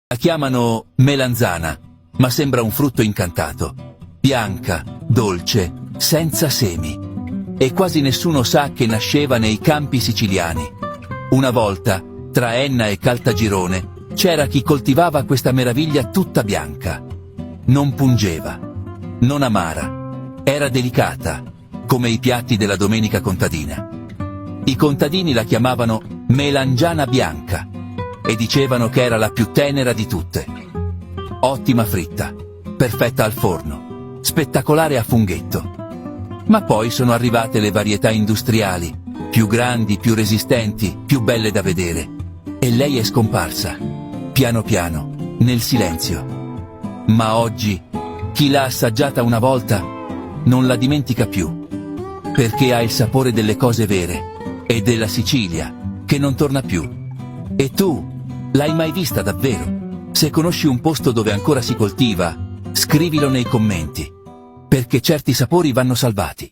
La chiamano melanzana, ma sembra un frutto incantato. Bianca, dolce, senza semi. E quasi nessuno sa che nasceva nei campi siciliani. Una volta, tra Enna e Caltagirone, c'era chi coltivava questa meraviglia tutta bianca. Non pungeva, non amara, era delicata, come i piatti della domenica contadina. I contadini la chiamavano melangiana bianca e dicevano che era la più tenera di tutte. Ottima fritta, perfetta al forno, spettacolare a funghetto. Ma poi sono arrivate le varietà industriali, più grandi, più resistenti, più belle da vedere. E lei è scomparsa, piano piano, nel silenzio. Ma oggi, chi l'ha assaggiata una volta, non la dimentica più, perché ha il sapore delle cose vere e della Sicilia, che non torna più. E tu, l'hai mai vista davvero? Se conosci un posto dove ancora si coltiva, scrivilo nei commenti, perché certi sapori vanno salvati.